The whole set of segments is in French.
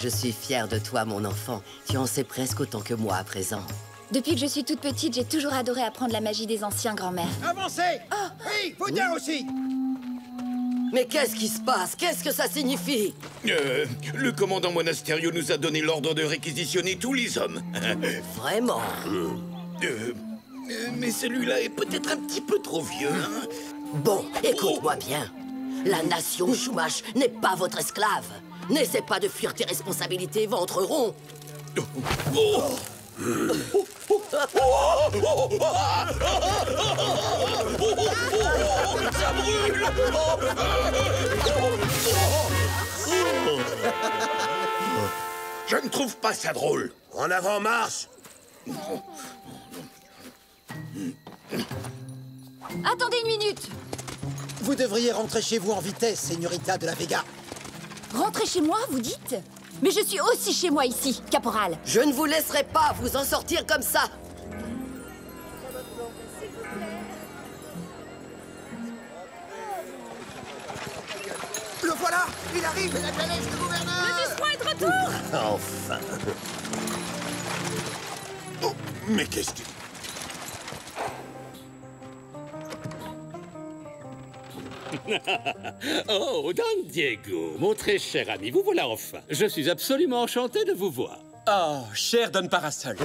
Je suis fière de toi, mon enfant. Tu en sais presque autant que moi à présent. Depuis que je suis toute petite, j'ai toujours adoré apprendre la magie des anciens, grand-mère. Avancez! Oh. Oui, Boudin aussi! Mais qu'est-ce qui se passe? Qu'est-ce que ça signifie? Le commandant Monasterio nous a donné l'ordre de réquisitionner tous les hommes. Vraiment? Mais celui-là est peut-être un petit peu trop vieux, hein? Bon, écoute-moi bien. La nation Chumash n'est pas votre esclave. N'essaie pas de fuir tes responsabilités, ventre rond. Ça brûle! Je ne trouve pas ça drôle. En avant, marche! Attendez une minute! Vous devriez rentrer chez vous en vitesse, Señorita de la Vega. Rentrez chez moi, vous dites? Mais je suis aussi chez moi ici, caporal. Je ne vous laisserai pas vous en sortir comme ça. Le voilà! Il arrive! La calèche du gouverneur! Le Vice-Roi est de retour! Enfin! Oh, mais qu'est-ce que... Oh, Don Diego, mon très cher ami, vous voilà enfin. Je suis absolument enchanté de vous voir. Oh, cher Don Parasol.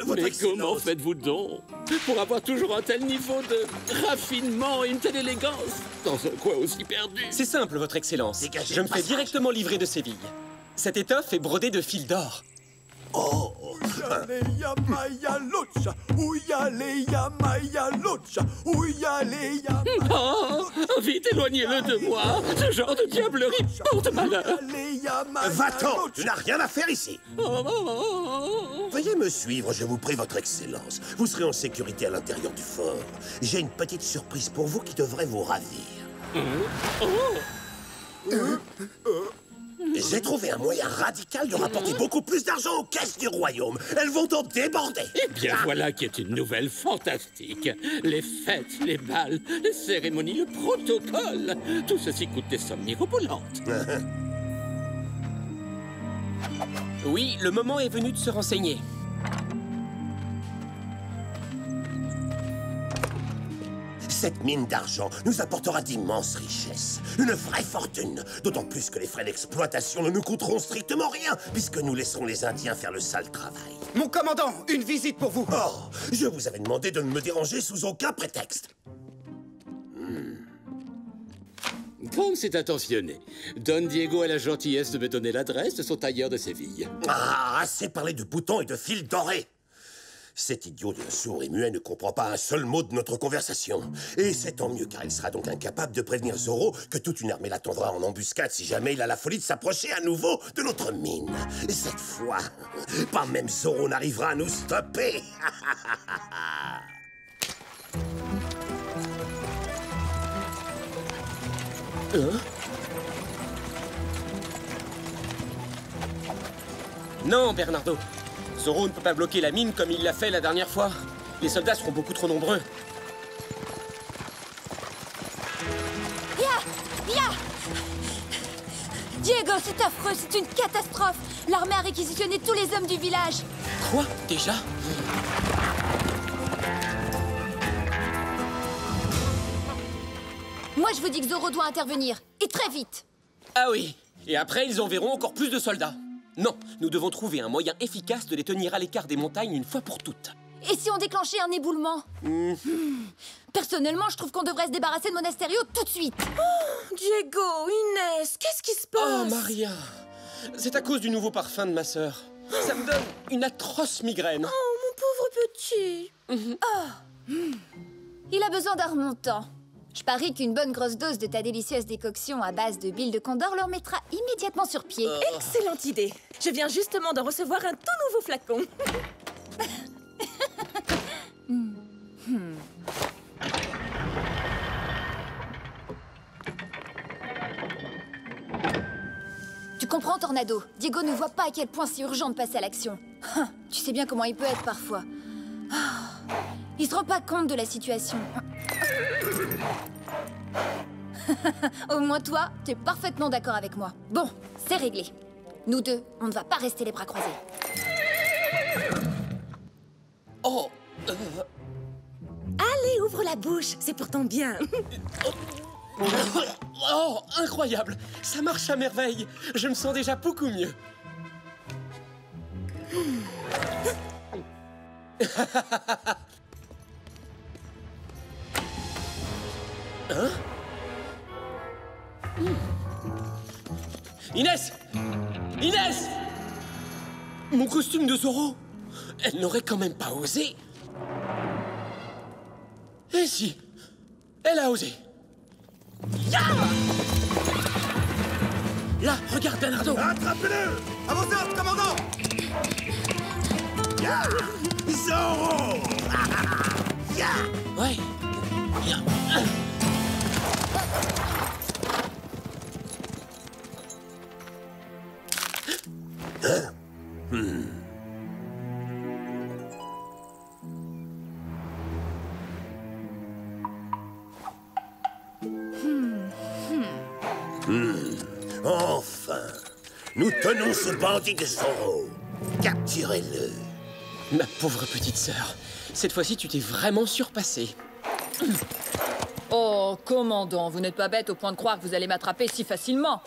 Mais comment faites-vous donc pour avoir toujours un tel niveau de raffinement et une telle élégance dans un coin aussi perdu? C'est simple, votre excellence. Dégagez Je le me fais passage. directement livrer de Séville. Cette étoffe est brodée de fils d'or. Oh! Oh, vite, éloignez-le de moi. Ce genre de diablerie porte malheur. Va-t'en! Tu n'as rien à faire ici! Oh. Veuillez me suivre, je vous prie, votre excellence. Vous serez en sécurité à l'intérieur du fort. J'ai une petite surprise pour vous qui devrait vous ravir. J'ai trouvé un moyen radical de rapporter beaucoup plus d'argent aux caisses du royaume. Elles vont en déborder. Eh bien, voilà qui est une nouvelle fantastique. Les fêtes, les bals, les cérémonies, le protocole. Tout ceci coûte des sommes mirobolantes. Oui, le moment est venu de se renseigner. Cette mine d'argent nous apportera d'immenses richesses. Une vraie fortune. D'autant plus que les frais d'exploitation ne nous coûteront strictement rien, puisque nous laisserons les Indiens faire le sale travail. Mon commandant, une visite pour vous. Oh, je vous avais demandé de ne me déranger sous aucun prétexte. Comme c'est intentionné, Don Diego a la gentillesse de me donner l'adresse de son tailleur de Séville. Ah, assez parlé de boutons et de fils dorés. Cet idiot de sourd et muet ne comprend pas un seul mot de notre conversation. Et c'est tant mieux, car il sera donc incapable de prévenir Zoro que toute une armée l'attendra en embuscade si jamais il a la folie de s'approcher à nouveau de notre mine. Et cette fois, pas même Zoro n'arrivera à nous stopper. Non, Bernardo. Zoro ne peut pas bloquer la mine comme il l'a fait la dernière fois. Les soldats seront beaucoup trop nombreux. Via! Diego, c'est affreux, c'est une catastrophe. L'armée a réquisitionné tous les hommes du village. Quoi? Déjà? Moi, je vous dis que Zoro doit intervenir. Et très vite. Ah oui. Et après, ils enverront encore plus de soldats. Non, nous devons trouver un moyen efficace de les tenir à l'écart des montagnes une fois pour toutes. Et si on déclenchait un éboulement? Personnellement, je trouve qu'on devrait se débarrasser de Monasterio tout de suite. Diego, Inès, qu'est-ce qui se passe? Oh, Maria. C'est à cause du nouveau parfum de ma sœur. Ça me donne une atroce migraine. Oh, mon pauvre petit. Il a besoin d'un remontant. Je parie qu'une bonne grosse dose de ta délicieuse décoction à base de bile de condor le remettra immédiatement sur pied. Excellente idée. Je viens justement d'en recevoir un tout nouveau flacon. Tu comprends, Tornado? Diego ne voit pas à quel point c'est urgent de passer à l'action. Tu sais bien comment il peut être parfois. Il se rend pas compte de la situation. Au moins toi, t'es parfaitement d'accord avec moi. Bon, c'est réglé. Nous deux, on ne va pas rester les bras croisés. Oh, Allez, ouvre la bouche, c'est pour ton bien. oh, incroyable! Ça marche à merveille. Je me sens déjà beaucoup mieux. Hein? Inès! Inès! Mon costume de Zorro! Elle n'aurait quand même pas osé. Et si? Elle a osé. Ya! Là, regarde, Bernardo! Attrapez-le! À vos ordres, commandant! Ya! Zorro! Ya! Ouais. Ya. Enfin! Nous tenons ce bandit de Zorro! Capturez-le! Ma pauvre petite sœur, cette fois-ci, tu t'es vraiment surpassée. Oh, commandant, vous n'êtes pas bête au point de croire que vous allez m'attraper si facilement.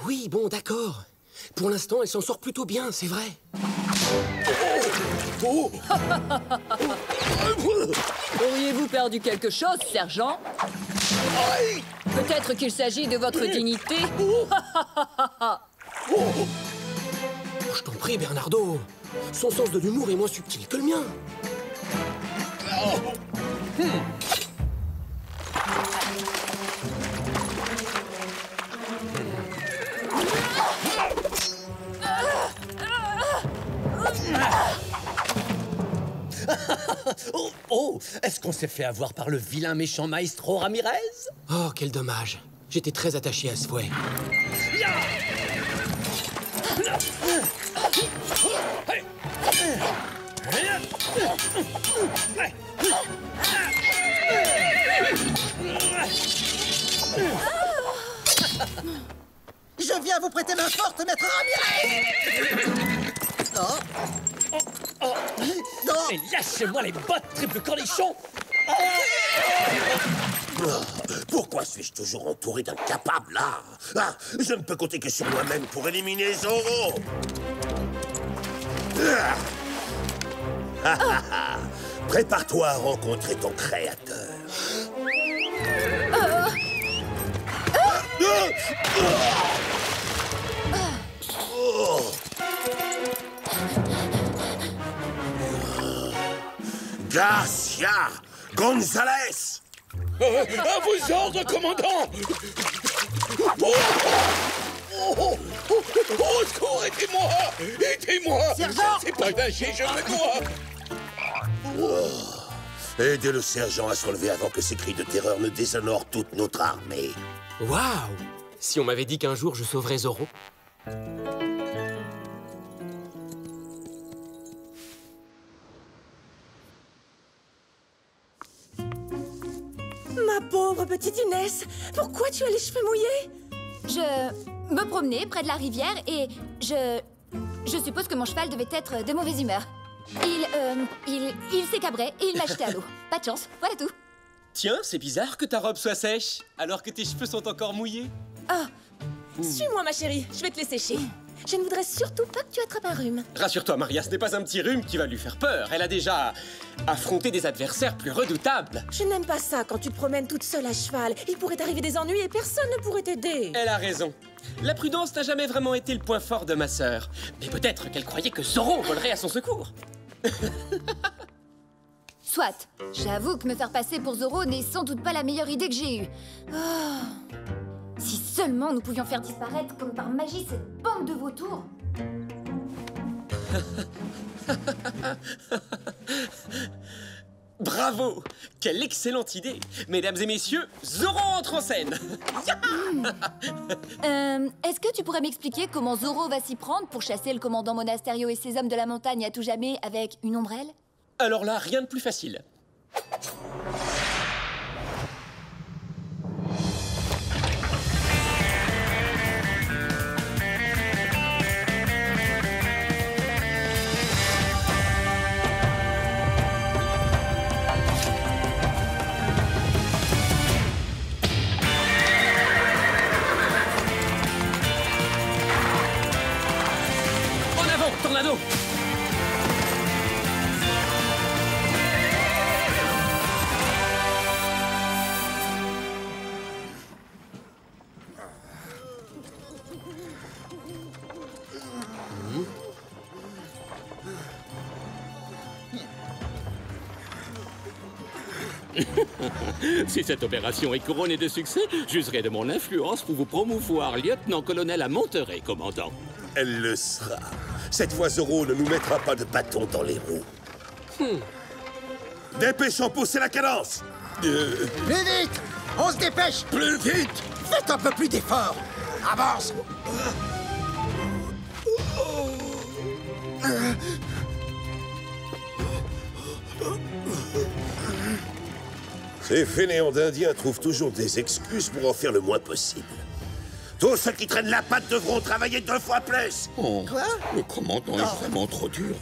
Oui, bon, d'accord. Pour l'instant, elle s'en sort plutôt bien, c'est vrai. Auriez-vous perdu quelque chose, sergent? Peut-être qu'il s'agit de votre dignité. Je t'en prie, Bernardo. Son sens de l'humour est moins subtil que le mien. Oh, est-ce qu'on s'est fait avoir par le vilain méchant Maestro Ramirez? Oh, quel dommage. J'étais très attaché à ce fouet. Je viens vous prêter main forte, maître Ramirez! Et lâchez-moi les bottes, triple cornichon! Pourquoi suis-je toujours entouré d'incapables, là? Ah, je ne peux compter que sur moi-même pour éliminer Zorro! Prépare-toi à rencontrer ton créateur. Garcia Gonzalez! À vos ordres, commandant! Au secours, aidez-moi! Aidez-moi! C'est pas nager, je me noie! Aidez le sergent à se relever avant que ses cris de terreur ne déshonorent toute notre armée. Waouh! Si on m'avait dit qu'un jour je sauverais Zorro. Ma pauvre petite Inès, pourquoi tu as les cheveux mouillés? Je me promenais près de la rivière et je suppose que mon cheval devait être de mauvaise humeur. Il s'est cabré et il m'a jeté à l'eau. Pas de chance, voilà tout. Tiens, c'est bizarre que ta robe soit sèche, alors que tes cheveux sont encore mouillés. Ah, suis-moi ma chérie, je vais te les sécher. Je ne voudrais surtout pas que tu attrapes un rhume. Rassure-toi, Maria, ce n'est pas un petit rhume qui va lui faire peur. Elle a déjà affronté des adversaires plus redoutables. Je n'aime pas ça quand tu te promènes toute seule à cheval. Il pourrait t'arriver des ennuis et personne ne pourrait t'aider. Elle a raison. La prudence n'a jamais vraiment été le point fort de ma sœur. Mais peut-être qu'elle croyait que Zorro volerait à son secours. Soit, j'avoue que me faire passer pour Zorro n'est sans doute pas la meilleure idée que j'ai eue. Oh. Si seulement nous pouvions faire disparaître comme par magie cette bande de vautours. Bravo! Quelle excellente idée! Mesdames et messieurs, Zorro entre en scène! Est-ce que tu pourrais m'expliquer comment Zorro va s'y prendre pour chasser le commandant Monasterio et ses hommes de la montagne à tout jamais avec une ombrelle? Alors là, rien de plus facile. Si cette opération est couronnée de succès, j'userai de mon influence pour vous promouvoir lieutenant-colonel à Monterey, commandant. Elle le sera. Cette fois, Zorro ne nous mettra pas de bâton dans les roues. Dépêchons, poussez la cadence. Plus vite! On se dépêche! Plus vite! Faites un peu plus d'effort! Avance! Ces fainéants d'Indiens trouvent toujours des excuses pour en faire le moins possible. Tous ceux qui traînent la patte devront travailler 2 fois plus. Oh, Quoi? le commandant est vraiment trop dur.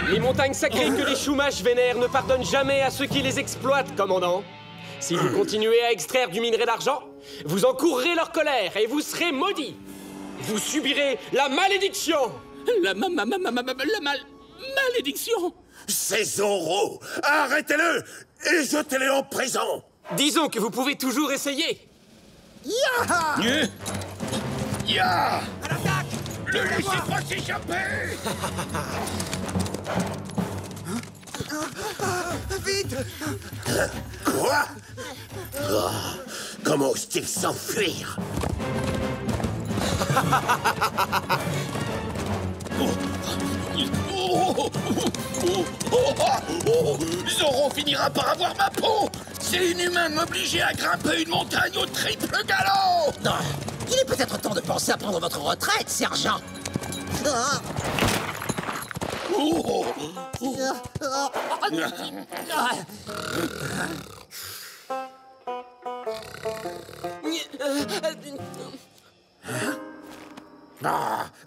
Les montagnes sacrées que les Chumash vénèrent ne pardonnent jamais à ceux qui les exploitent, commandant. Si vous continuez à extraire du minerai d'argent, vous encourrez leur colère et vous serez maudits. Vous subirez la malédiction. La malédiction. C'est Zorro. Arrêtez-le et jetez-le en prison. Disons que vous pouvez toujours essayer. Yaha! Ya! Le laissez pas s'échapper! Vite! Quoi? Oh, comment ose-t-il s'enfuir? Zorro finira par avoir ma peau! C'est inhumain de m'obliger à grimper une montagne au triple galop! Non, il est peut-être temps de penser à prendre votre retraite, sergent.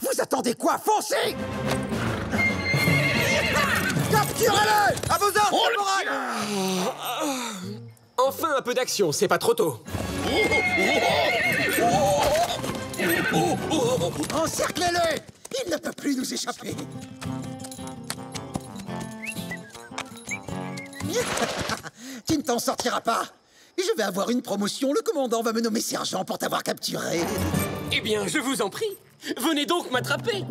Vous attendez quoi? Foncez! Capturez-le! À vos ordres, caporal! Enfin un peu d'action, c'est pas trop tôt. Encerclez-le! Il ne peut plus nous échapper. Tu ne t'en sortiras pas. Je vais avoir une promotion. Le commandant va me nommer sergent pour t'avoir capturé. Eh bien, je vous en prie. Venez donc m'attraper.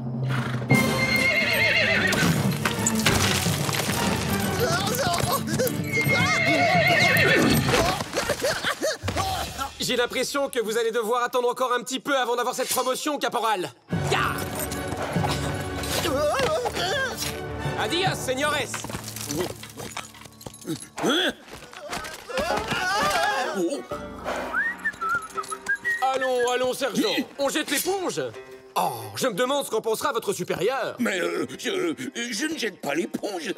J'ai l'impression que vous allez devoir attendre encore un petit peu avant d'avoir cette promotion, caporal. Ya! Adios, señores. Allons, sergent. On jette l'éponge. Oh, je me demande ce qu'en pensera votre supérieur. Mais je ne jette pas l'éponge.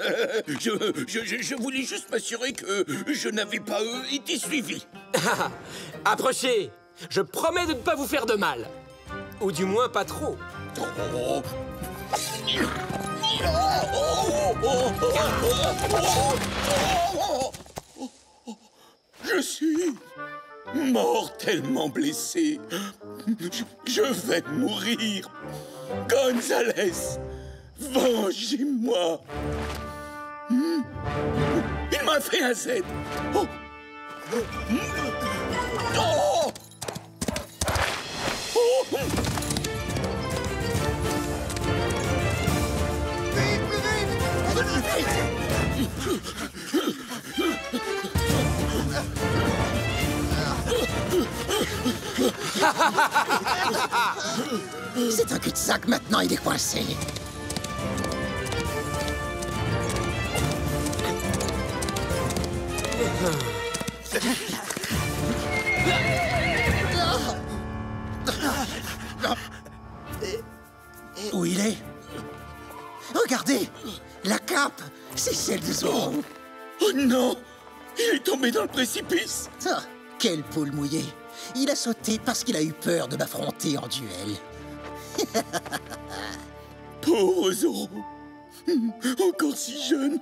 Je voulais juste m'assurer que je n'avais pas été suivi. Approchez. Je promets de ne pas vous faire de mal. Ou du moins pas trop. Je suis mortellement blessé. Je vais mourir. Gonzalez, vengez-moi. Il m'a fait un Z. Oh. Oh. Oh. C'est un cul-de-sac, maintenant il est coincé. Où il est? Regardez! La cape! C'est celle de Zorro! Oh non! Il est tombé dans le précipice! Ah, quelle poule mouillée! Il a sauté parce qu'il a eu peur de m'affronter en duel. Pauvre Zorro! Encore si jeune!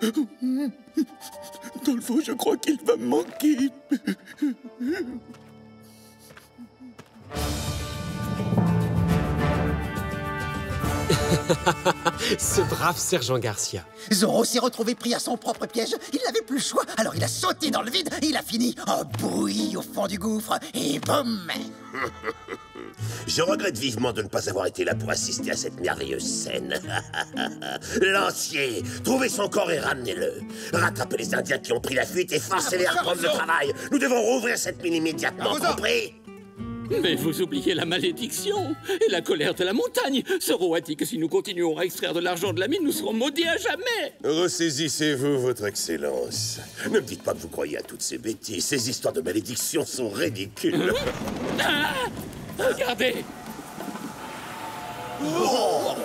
Dans le fond, je crois qu'il va me manquer! Ce brave sergent Garcia. Zorro s'est retrouvé pris à son propre piège. Il n'avait plus le choix, alors il a sauté dans le vide. Il a fini en bouillie au fond du gouffre. Et boum! Je regrette vivement de ne pas avoir été là pour assister à cette merveilleuse scène. Lancier, trouvez son corps et ramenez-le. Rattrapez les Indiens qui ont pris la fuite et forcez-les à reprendre le travail. Nous devons rouvrir cette mine immédiatement, compris? Mais vous oubliez la malédiction et la colère de la montagne. Zoro a dit que si nous continuons à extraire de l'argent de la mine, nous serons maudits à jamais. Ressaisissez-vous, votre excellence. Ne me dites pas que vous croyez à toutes ces bêtises. Ces histoires de malédiction sont ridicules. Ah, regardez. Oh.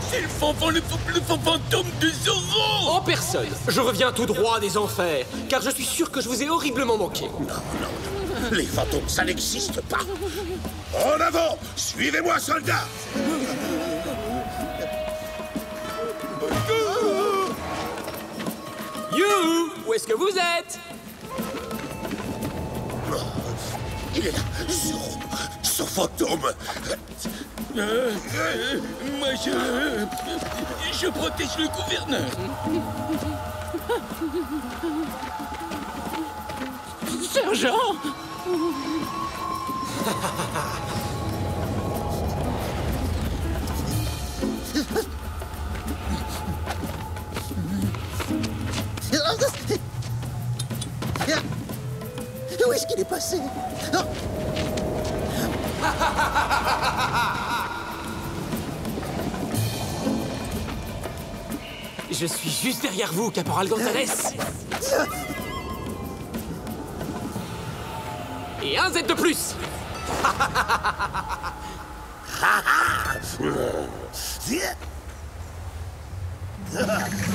C'est le fantôme de Zoro! En personne, je reviens tout droit des enfers, car je suis sûr que je vous ai horriblement manqué. Non. Les fantômes, ça n'existe pas. En avant! Suivez-moi, soldats! You! Où est-ce que vous êtes? Il est là, Zoro, ce fantôme. Moi, je protège le gouverneur. Sergent! Où est-ce qu'il est passé? Je suis juste derrière vous, Caporal Gonzalez. Et un Z de plus.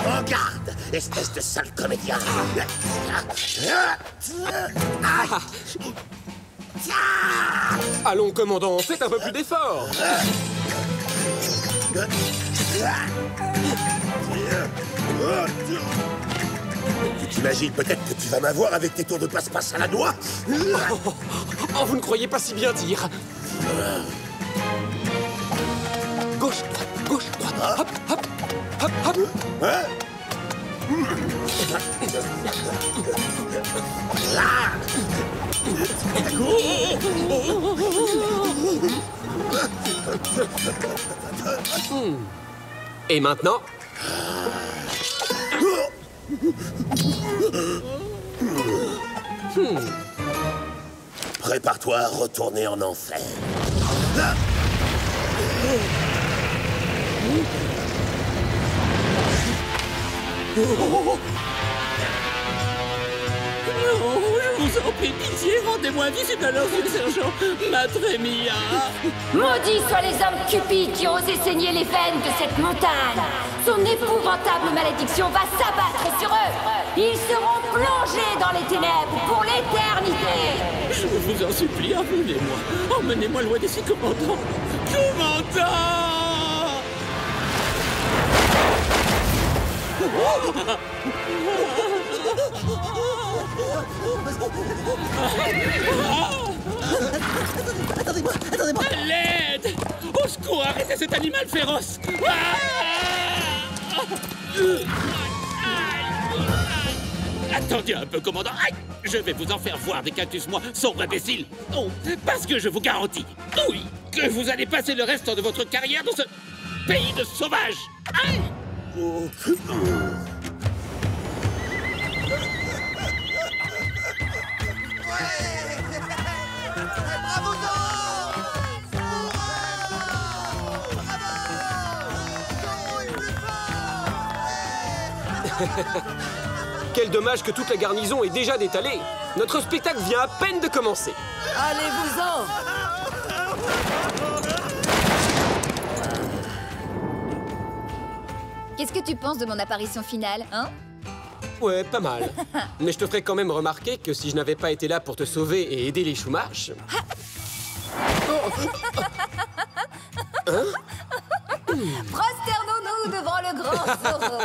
En garde, espèce de sale comédien. Allons, commandant, faites un peu plus d'effort. Tu t'imagines peut-être que tu vas m'avoir avec tes tours de passe-passe à la noix? Oh, vous ne croyez pas si bien dire. Gauche, droite, hop, hop, hop, hop. Hein? Et maintenant? Prépare-toi à retourner en enfer. Non, je vous en prie, pitié, rendez-moi invisible à leurs yeux, sergent. Madre mia. Maudits soient les hommes cupides qui ont osé saigner les veines de cette montagne. Son épouvantable malédiction va s'abattre sur eux. Ils seront plongés dans les ténèbres pour l'éternité. Je vous en supplie, emmenez-moi. Emmenez-moi loin d'ici, commandant. Commandant! Attendez-moi. À l'aide! Au secours, arrêtez cet animal féroce! Attendez un peu, commandant. Aïe! Je vais vous en faire voir des cactus, moi, sombre imbécile. Non, parce que je vous garantis, oui, que vous allez passer le reste de votre carrière dans ce pays de sauvages. Aïe! Bravo, Quel dommage que toute la garnison est déjà détalée. Notre spectacle vient à peine de commencer. Allez-vous-en! Qu'est-ce que tu penses de mon apparition finale, hein? Ouais, pas mal. Mais je te ferai quand même remarquer que si je n'avais pas été là pour te sauver et aider les Chumash... Prosternons-nous devant le grand Zoro.